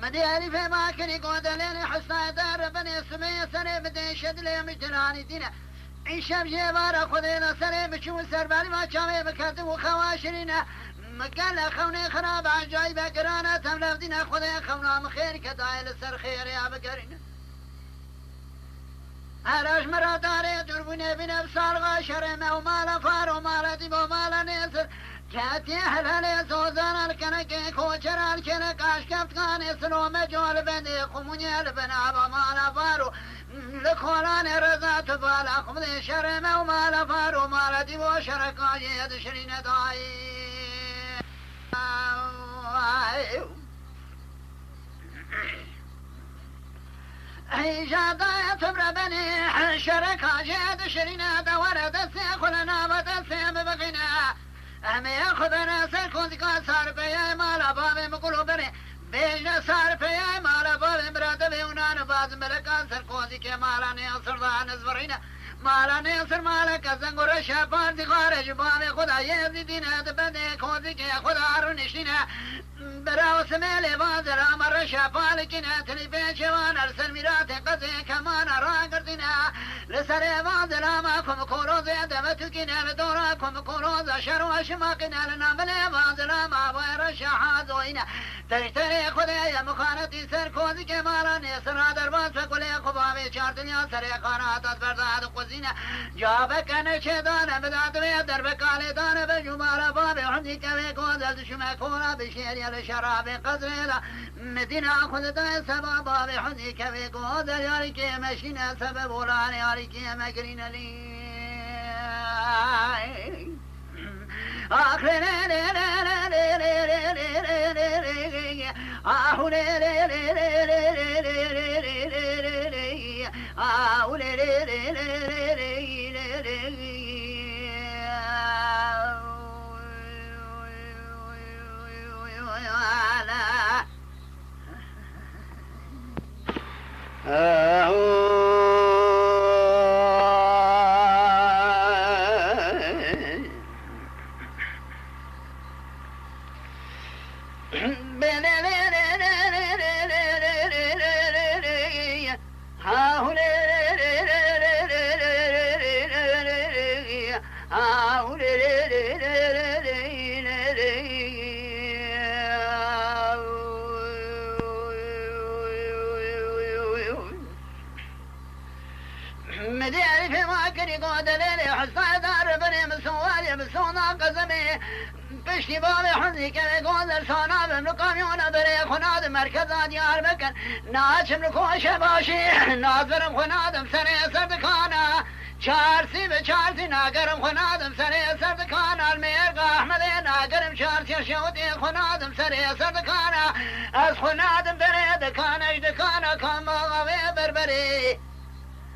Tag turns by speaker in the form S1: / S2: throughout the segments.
S1: مدياري في ماكني قودلين حسنا دار بني سمي سنة بدي شد لي مجراني دينا عيشة بجيبارة خذينا سنة بشو سربالي ما شامي بكتب وخواشرينا مقال خوني خراب عجايبة قرانا تملف دينا خذي خونا مخير كدايل السر خير يا بقرينا هراش مرا داري دربوني بنفسار غاشرمه ومالا فار ومالا ديب ومالا نيسر كاتي هلالي سوزان الكنكي كوشر الكنك عشكفت كاني سلو مجول بندي قموني البنابا مالا فارو لكولاني رزات بالا خمدي شرمه ومالا فار ومالا ديب وشركاجي يدشرين داي جادا تبر بني حشركا جاد شرينا دورة دسي خلنا بدسي ببغينا هم ياخذنا سيكون ذكا صار بيا مالا بابي مقولو بني بيجا صار بيا مالا بابي مراد بيونان باز ملكا سركون ذكا مالا نيصر ذا نزبرينا مالا نيصر مالا كزنقر شابان ذي خارج بابي خدا يبدي دينا دبني كون ذكا خدا رنشينا براو سميلي بازر امر شافالكنا تلي بيشوان ارسل ميرات قزي كمان راقردنا لسري بازر اماكم كوروزي دمتكنا بدوراكم كوروز شرو شماقنا لنا ملي بازر اما بوير الشحازوينا تشتري خذي مخانتي سركوزي كمالا نسر درباز فقلي خبابي شار دنيا سري قانات برداد قزينا جابك نشدان بداد بي دربك علي دان بجمال بابي حمدي كوي قوزل شمكونا بشيري الشراب قدرنا مدينة خذت سبابا بحزي كبي قودر ياركي مشينا سبب ولان ياركي مكرين لي آخرين مدياري في ماكري قودليلي حصة دار بني مسوالي مسونا قزمي بشتي بابي حزي كمي قودل صانا بملقاميون بري خناد مركزا ديار بكن ناشم لكوش باشي ناظرم خنادم سري سردكانا چارسی به چارسی ناگرم خنادم سری سردکان المیر احمدی ناگرم چارسی شودی خنادم سری سردکان از خنادم بری دکانش دکانا کام باغوی بربری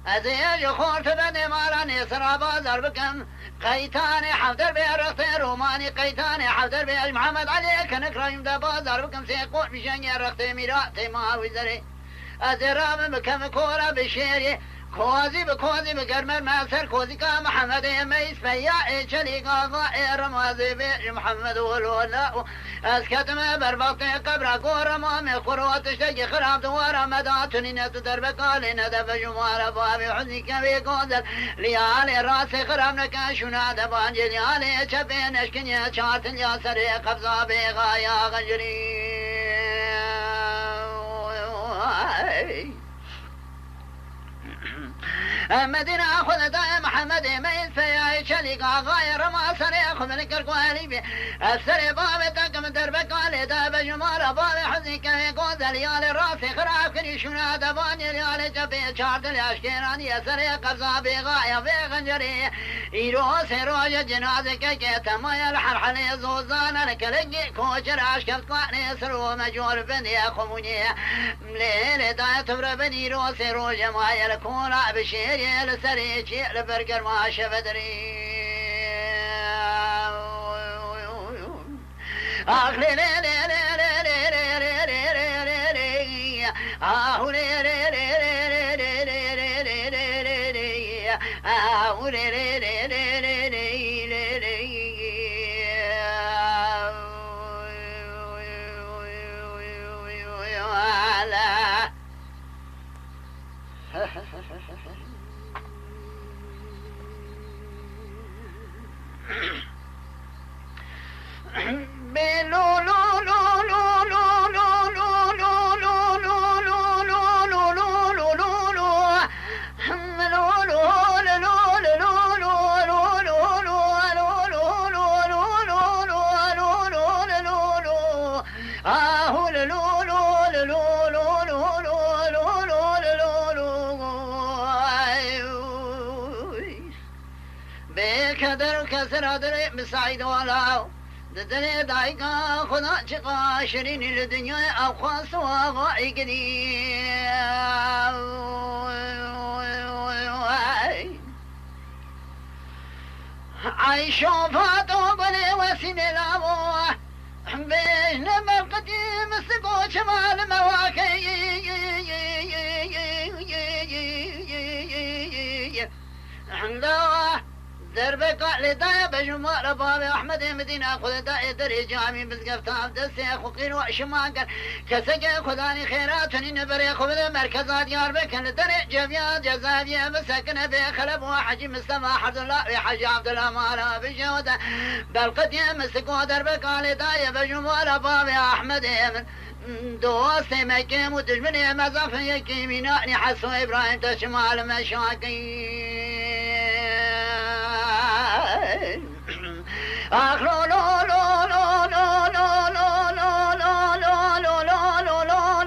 S1: از ایج خورت بدی مالا نیسرا بازار بکن قیتان حفدر بی رخت رومانی قیتان حفدر بی محمد علی کنک رایم دا بازار بکن سیقوش بشنگی رخت میرات ماوی زری از رام بکم کورا بشیری کوزی به کوزی به گرمر ماسر کوزی که محمد میس فیا چلی قاقا رمازی به محمد ولولا از کتم بر وقت قبر قرما می خروتش تجی خراب دوار مداتنی نت در بکالی ندف جمال بابی حزی که بی قدر لیالی راس خراب نکشونا دبان جلیالی چپی نشکنی چارتن یا سری قبضا بی غایا غجری مدينة أخذ دائم محمد ميل فيا شلي غاير ما سري أخذ لك القوالي بي السري بابي تقم دربك علي داب جمال بابي حزيك يقود ليالي راسي خراف كني شنا دباني ليالي جبي شارد الأشكيراني يا سري قبضا بغاية في غنجري إيرو سيروج جنازك كي تمايا الحرحلي زوزان لك لقي كوشر عشكت قاني سرو مجول بني أخموني مليل داية تبر بني رو سيروج مايا الكولا بشير لسري شيء لبرقر ما شفدري آخلي لي لي لي لي لي لي لي لي لي آه لي لي لي لي لي لي لي لي بكدر كسر دري مسعيد ولا ددني دايقا خدا شقا شرين الدنيا أو خاصوا غايقني عايشوا فاتوا بني وسين الأبوه بيش نمر قديم سقو شمال مواكي دربك لدايا بجمال بابي أحمد مدينة خذ دايا دري جامي بزقفت عبد السيخ وقيل وشماقر كسجي خذاني خيراتني نبري خذ مركزات دياربك لدري جميات جزايا مسكن بخلب وحجي مصطفى حفظ الله وحجي عبد الله مالا بجودة بالقديم مسكو دربك لدايا بجمال بابي أحمد دوستي مكيم ودجمني مزاف يكيميناني حسو إبراهيم تشمال مشاكي أخلو لو لو لو لو لو لو لو لو لو لو لو لو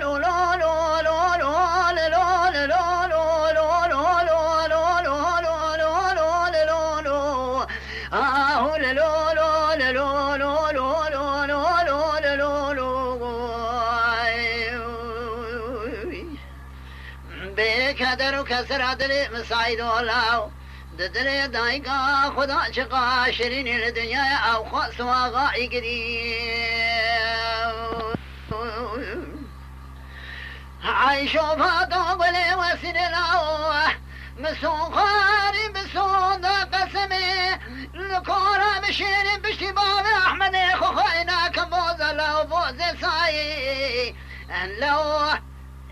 S1: بكدر كسر عدل مسعيد ولاو ددري دايقا خدا شقا شرين الدنيا أو خاصوا غايقدي عايشوا فاتوا بلي وسن الأوه مسون خاري مسون دا قسمي الكورة مشيني باشتباب أحمد خخينا كبوز الله بوز ساي لو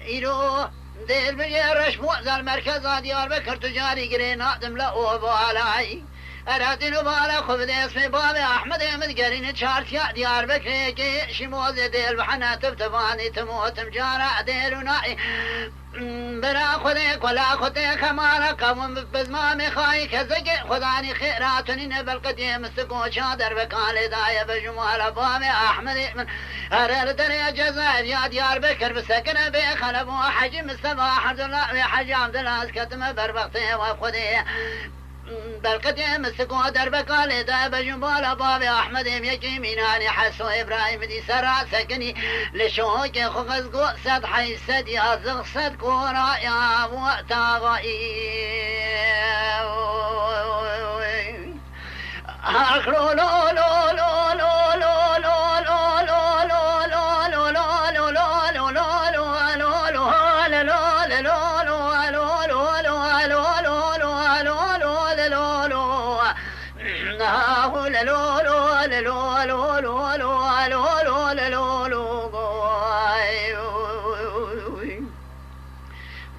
S1: إلو دير بجرش بوز المركز ديار بكر تجاري قرين نادم لأوه بوالاي أرادين وبالا خذ اسمي بابي أحمد مدقرين شارتيا ديار بكري كي شموز دير بحنا تبتباني تموت مجارة دير ونائي برا خذيك ولا خذيك مالا قوم بزمامي خاي كزقي خذاني خيراتني نبل قديم السقو شادر بكالي دايا بجمال بابي أحمد من أرل دريا جزائر يا ديار بكر بسكن بيخلب وحجي مصطفى حمد الله وحجي عبد الله اسكتم بربقتي وخذي بالقديم السقو دربك لدا بجنبال بابي أحمد يجي ميناني حسو إبراهيم دي سرع سكني لشوك خفز قوسد حيسد يازغ صد كورا يا وقتاغي أخلو لو لو لو لو لو لو لو لو لو لو لو لو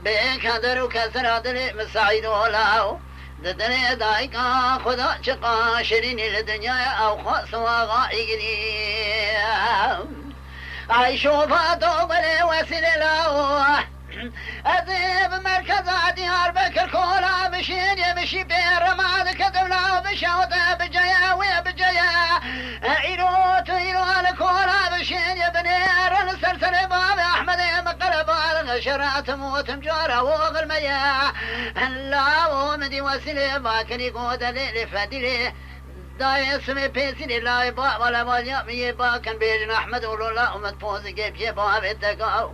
S1: بكدر وكسر دل مسعيد ولاو ددني دايقا خدا شقا شرين الدنيا أو خاصوا غايقني عايشوا فاتوا بلي وسيل لاو أذيب مركز ديار بكر كولا بشين يمشي بير ما كذب لا بشوطة بجيا وبجيا عيروت عيرو الكولا بشين يبنير السلسل باب أحمد مقلب الغشرات موت مجارة وغلميا لا ومدي وسيلة باكن يقود لفدلي داي اسمي بيسي لا يبا ولا ما يبا كان بيجن أحمد ولا أمد فوز جيب يبا بيتقاو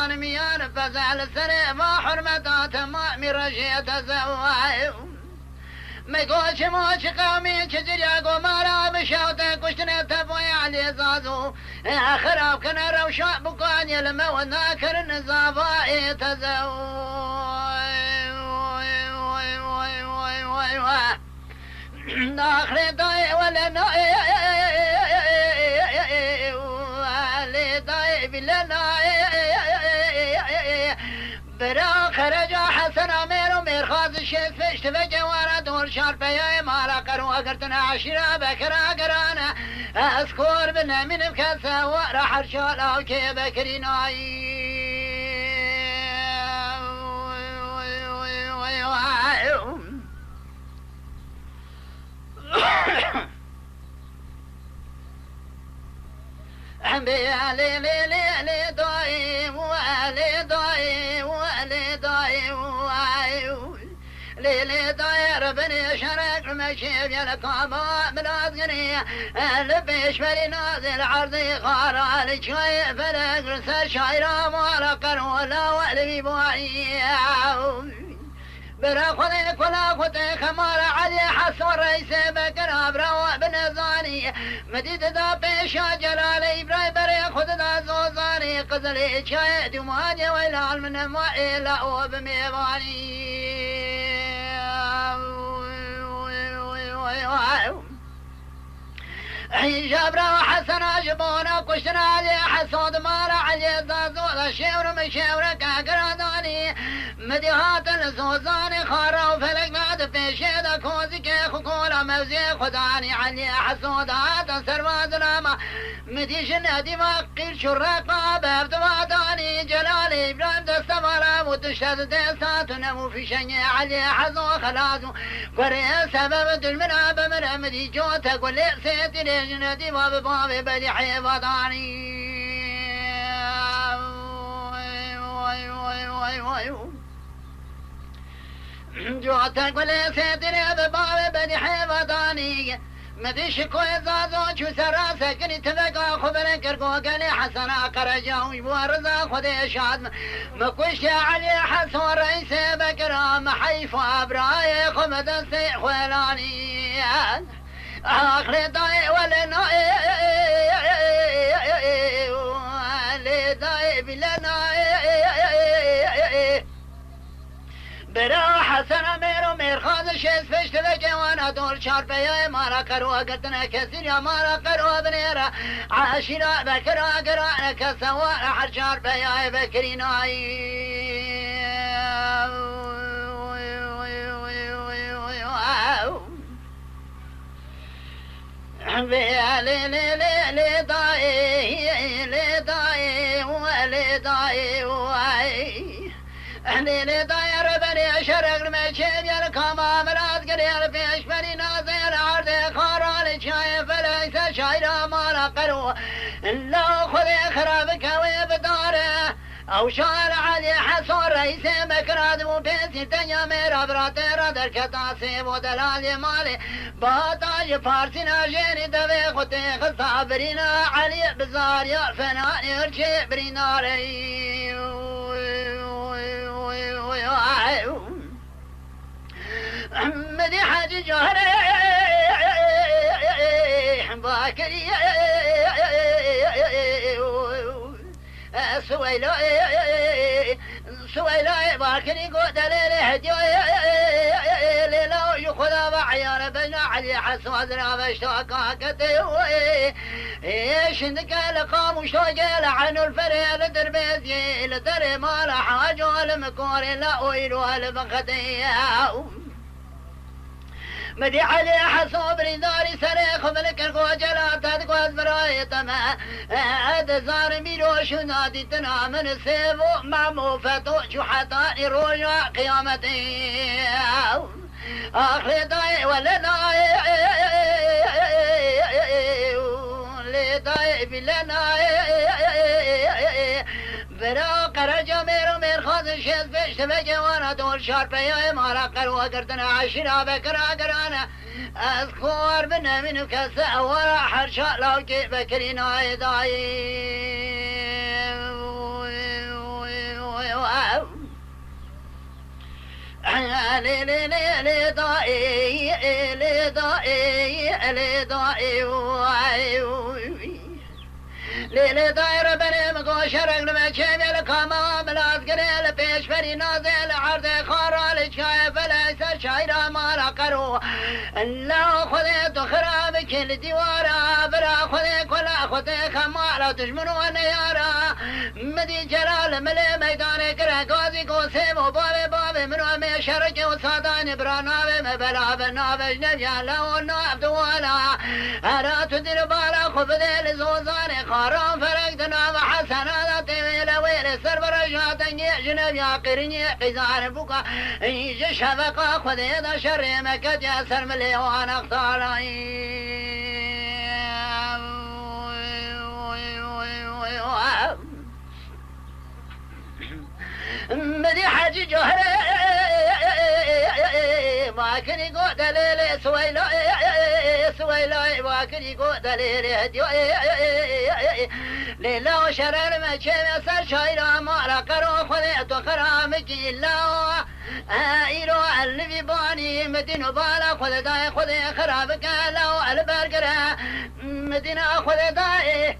S1: كان ميان فزعل سنة ما حرمتات ما مرشيت زواي ميقوش موش قومي شجر ياقو مارا بشوتة كشتنا تبوي علي زازو خراب كنا روشا بقان يلما وناكر النزافا تزوي ناخر داي ولا ناي داي بلا برا خرج حسن امير خاز الشيخ فشت فجوارا دور شاربه يا مالا قروا قرتنا عشرة بكرا قرانا اذكر بنا من بكسا وراح ارشال او كي بكريناي لي لي لي لي دايم ولي دايم ولي دايم لي لي داير بني شرق مشيب يلقاما منازقني لبيش بلي نازل عرضي خارا لشوي فلق رسل شايرا مالا قرولا والبي بوعي برا خذي كلا خذي خمار علي حسن رئيس بكر أبرا بنزاني مديد دا بيشا جلال إبراهيم بري خذ دا زوزاني قزلي شاي دماني ويلال من ما إلا وبميباني جبرا وحسن جبونا كشنا علي حسود مارا علي زازو شيور مشيور كاكراداني مديهات الزوزاني خارا وفلك بعد في شيدا كوزي كيخ وكولا موزي خداني علي حسود هاتا سرواز راما مدي جنادي ما قيل شرقا بابدواتاني جلال إبراهيم دستمارا وتشتد دستات نمو في شني علي حسو خلازو قري سبب دلمنا بمرا مدي جوتا قولي سيتي جنادي باب باب بدي حيباتاني جوتا قولي سيتي باب بدي حيباتاني مديش كوي زازو شو سراسة كني تبقى خبر كرقو قالي حسنا قرجاو يبورزا خدي شاد مكوش علي حسن رئيس بكرام حيف أبراي خمد سي خوالاني آخر داي ولنا لداي بلنا برا حسن امير مير خاز الشيس فشت لجوانا دور شاربه يا مارا قروا قدنا كثير يا مارا قروا بنيرا عاشرة بكرا قرانا كسوا حر شاربه يا بكريناي لي لي لي لي داي لي داي ولي داي لي داير بني شرق المشيب يلقاما ملاد قرير فيش بني نازل عرض خارال شايف ليس شايرا مالا قروا لا خذي خرابك ويبداره او شال علي حسن رئيس مكراد وبيسي تنيا ميرا براتيرا در كتاسي ودلال مالي باطاج فارسي ناجيني دوي خطي خصابرينا علي بزار يا فناني ارشي بريناري مدي حاج جهري باكري سويلو سويلو باكري قد ليلي هجوي ليلو يخذ بعيان بين علي حسن درا بشتاقا كتوي ايش عندك لقام وشوقي لعن الفريل دربيزي لدري مال حاجه المكور لا ويلو البختيه مدي علي حسو بريداري سريخ ملك القوجلات تدقوز برايتما هذا زار ميروش نادي تنا من السيبو معمو فتو شحطاني روجا قيامتي آخر داي ولا داي لداي بلنا برا قرجا ميرو مير خاز الشيز بيش بجوانا دول شاربه يا مارا قروا قردنا عشرة بكرا قرانا اذكر بنا منو كسا ورا حرشا لو جي بكرينا داي لي ضائي ليلة دايرة بني مقوشرق لما شمي الكامام الاسقري لبيش فري نازل عرض خارال شايف ليس شايرة مالا قرو لا خذيت خراب كل ديوارا برا خذي كلا خذي خمارة تجمنوا نيارا مدي جلال ملي ميدان كره قاضي قوسيم وبابي منو امي شرق وصادان برانابي مبلا بنابج نبيا لو ناب دوالا انا تدير بالا خفذي لزوزاني خارام فرقتنا وحسنا طويل ويل سر برجاتني جنب يا قرني قزار بوكا يجي شبكة خذي ذا شر مكد يا سر ملي وانا اختاري مدي حاج جوهري ما كن يقول دليل سويلا ما كن يقول دليل ليلا وشرر ما شيء سر شايرا ما لا كرو خذيت خرامك إلا إيرو اللي باني مدينة بالا خذ داي خذ خرابك لو البرجرة مدينة خذ داي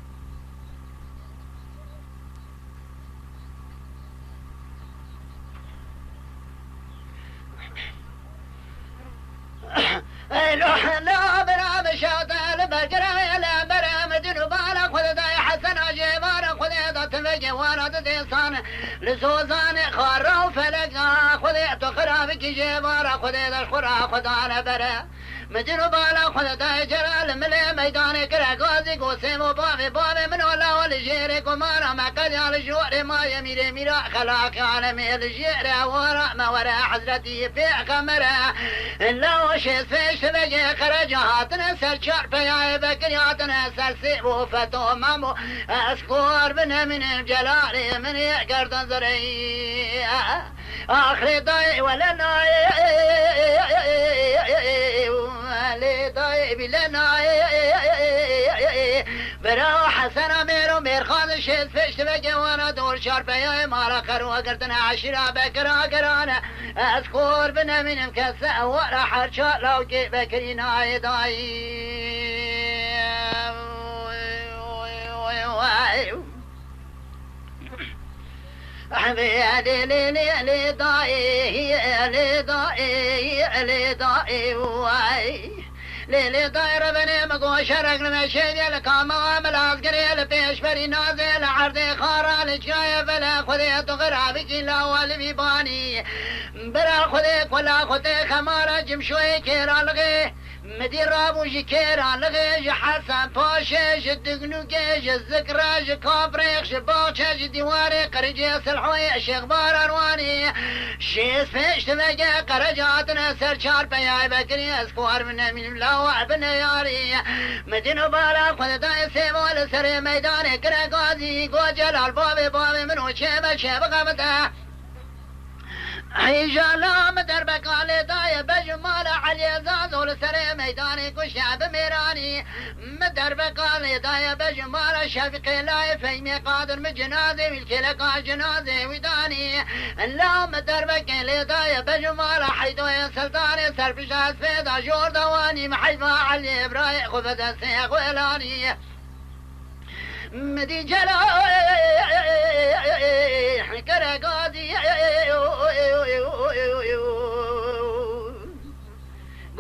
S1: لا برا مشاط البرجرة لا برا مدينة بالا خذ داي حسن جبار خذ دات مجوانا تديسان لسوزان خارو فلقا خذ تخرابك جبار خذ دشخرا خذ على برا مدينة بالا خذ داي جلال ملي ميدان كره غازي قوسيم وبابي من ولا والجيري كمارا ما قد على جوار ما يميري ميرا خلاك عالمي الجيري ورا ما ورا حضرتي في خمرة لو شيء فيش بجي خرجاتنا سر شرب يا بكرياتنا سر سيبو فتو مامو اسكور بنا من الجلالي من يقر تنظري اخري ضاي ولا ناي ضاي بلا ناي برا حسن مير خان شيء فيش بجي وانا دور شرب يا مارا خرو قرتنا عشرة بكرا قرانا اسكور بنا من مكسة ورا حرشا لو جي بكرينا ضاي حبيبي لي ضاي ليلي طايرة بني مقو شرق لمشيدي الكامام العسكري البيش فري نازل عرضي خارال شايف لا خذيت غرابك لا والبي باني برا خذيك ولا خذيك خمارة جمشوي كيرا لغي مدير ابو جكيرا لغي حسن باشش الدقنوكيش الذكراج كابريخ باوشش ديواري قرجي سلحوي شيخ بار ارواني شيس فيش تبقى قرجاتنا سر شار بياي بكري اسكوار من لا ابن ياري مدينة بالا خذ داي سيبو لسري ميداني كره قاضي قوجل البابي من وشيبه غمته حيجالا مدربك علي داي بجمال علي زازو لسري ميداني كشعب ميراني مدربك علي داي بجمال شفقي لاي فيمي قادر من جنازي والكلقا جنازي وداني لا مدربك علي داي بجمال حيدو يا سلطاني سرفشات فيدا جور دواني محيفا علي براي خفت السيق ويلاني مدي جلا كره قاضي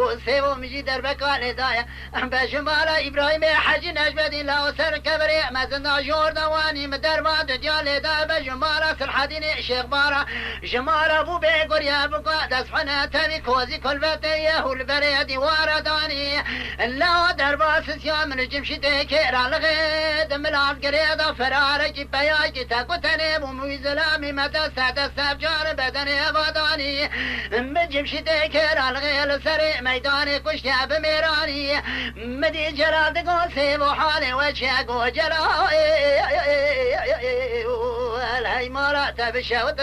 S1: قول سيبو مجي دربك على دايا بشمالا إبراهيم حج نجبد لا وسر كبري مزنا جور دواني مدربا دجال دا بشمالا سلحدين شيخ بارا جمالا بو بيقر يا بقا دسحنا تبي كوزي كل بتيه والبري ديوار داني لا دربا سيا من جمشي كيرا لغيد ملعب قريضا فرارك بياك تاكوتني بمويزلامي مدى سادة سابجار بدني باداني من جمشي كيرا لغيد سري ميداني كشتاب ميراني مدي جلاد قوسي وحالي وجهك وجلا الهي مرات بشوط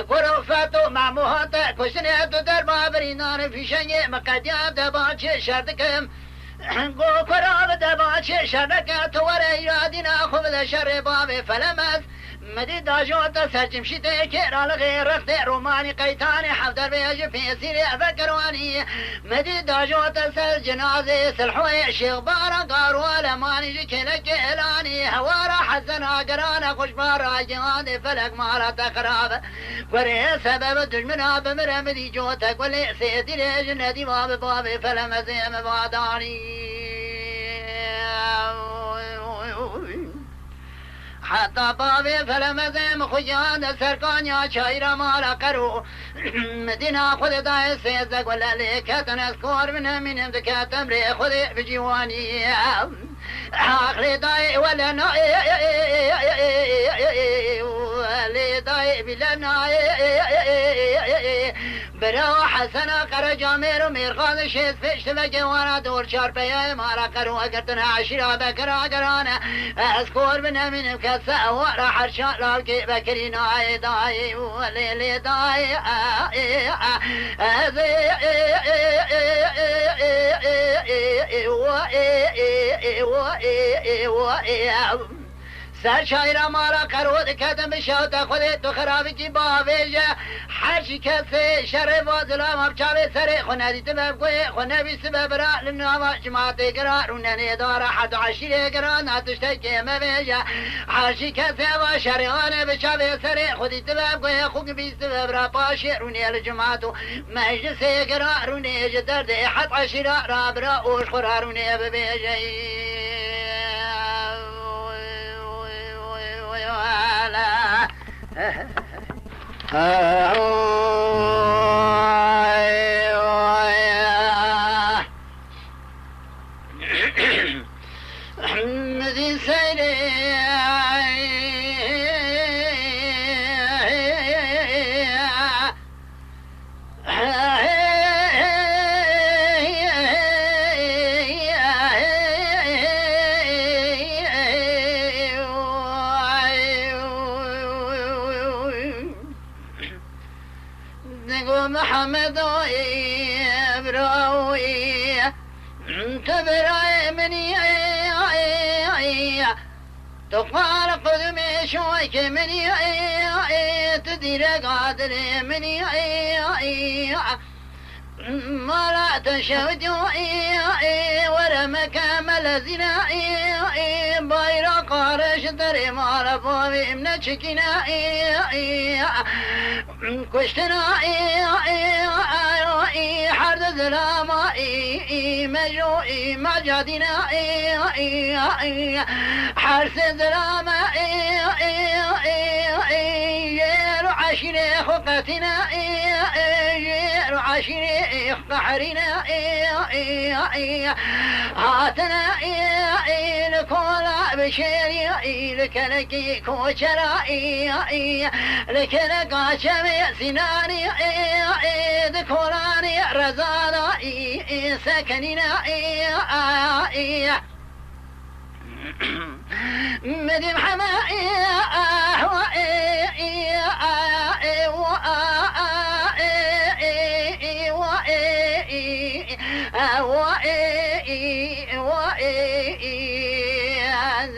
S1: كروفاتو مع مهات كشنيات دربا برينار في شني مقديات دباچ شرطكم قو كراب دباچ شرطك توري يادنا خبز شر باب فلمس مدي داجوت سرجمشي تكير على غير رخت روماني قيتاني حفدر بيج في سيري فكرواني مدي داجوت سر جنازي سلحوي شيخ بارا قارو لماني جكلك إلاني هوارا حسنا قرانا خوش بارا جهاد فلك مالا تخراب وري سبب دجمنا بمرا مدي جوتك ولي سيدي لجندي باب بابي فلم زيم باداني حتى بابي فلمزم خجان سرقانيا شايرا مالا قرو مدينة خذ داي سيزق ولا ليك تنسكور من ذكات امري خذ بجواني عقلي داي ولا ناي ولي داي بلا ناي برا حسنا قر جامير وميرغان شيت فيش تبقى وانا دور شار بيا مالا قرو اقرتنا عشرة بكرا قرانا اسكور من كسا ورا حرشا لاكي بكري ناي داي ولي داي سر شايرا مالا قرود كتم شوتا خودت تو خرابي جي بابيجا حرشي كسي شرف وظلام ابچاوي سري خنادي تباب قوي خنابي سبب را لنواما جماعتي قرا روناني دارا حد عشيري قرا ناتشتكي مبيجا حرشي كسي وشريغاني بچاوي سري خودي تباب قوي خوك بي سبب را باشي روني الجماعتو مجلسي قرا روني جدر دي حد عشيرا رابرا اوش خورا روني ببيجا مدين سيري محمد إبراوي تبراي مني تقال قدمي شويك مني تدير قادر مني ما لا تشهد ولا مكامل زنا بايرا قارش دري ما رفوي من شكنا كشتنا حرد زلاما مجروئي مجادنا حرس زلاما يرو عشري خقتنا يرو عشري قحرنا هاتنا لكولا بشيري لكلكي كوشرا لكلكا شمي سناني ذكوراني رزانا سكننا مدي محمائي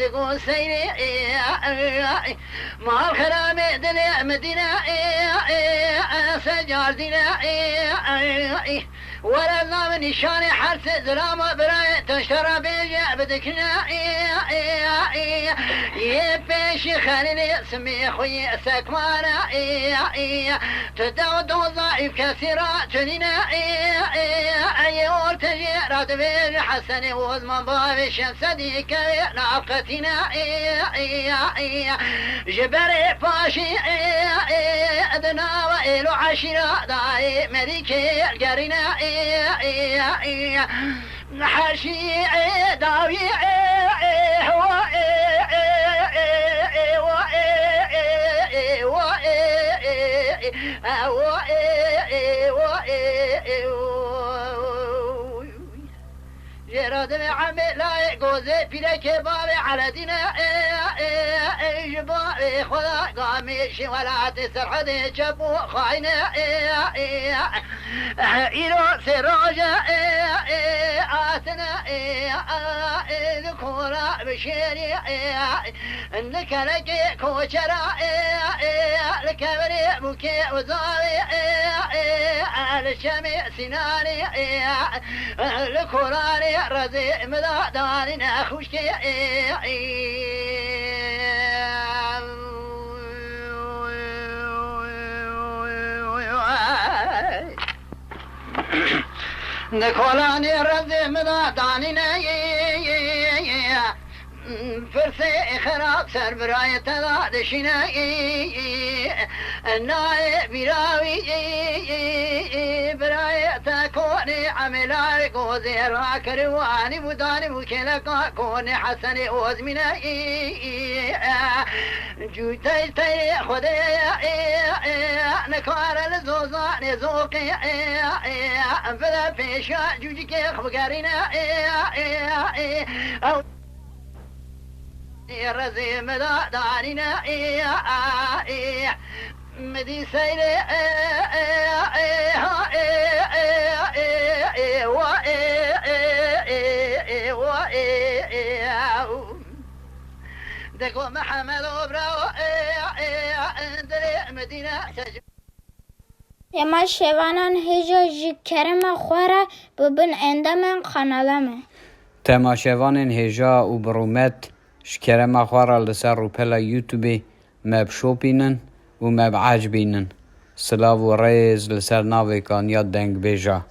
S1: ذكو سيري ما الخرامي دلي مدينة سجار دينا ولا لا من نشاني حرس زلامة براي تشترى بيجا بدكنا يبيش خليني سمي خوي سكمانا تداود ضعيف كثيرا تنينا ايور تجيرات بيج حسني وزمان بابي شمس ديك ناقتنا جبري فاشي ادنا وإلو عشرة داي مديكي القرينا حشي داوي هو جرى دم عمي لا جوزي بيلك بابي على دينا جبابي خدا قامي شي ولا تسر حد جبو خاينة إيرو سراجة آتنا الكورة بشيري إنك لك كوشرا الكبري بكي وزاري الشمي سناني الكوراني رزي مداداني نخوشكي نكولاني رزي مداداني فرسي خراب سر براية تدادشنا الناي براوي براية تكوني عملاي قوزي راك رواني مداني مكلكا كوني حسني وزمنا جوتي تي خدي نكوار الزوزاني زوقي فلا فيشا جوجيك خبقارينا أو رزي مدادانينا مدي سيري دكو محمد وبراو اندري مدينة
S2: تما شوانان هجا جی کرم خوره ببن اندامن خانالمه
S3: تما شوانان هجا و برومت شکرم خواره لسر رو پلا یوتیوبی مب شوپینن و مب عجبینن سلاو و ریز لسر ناوی کان یاد دنگ بیجا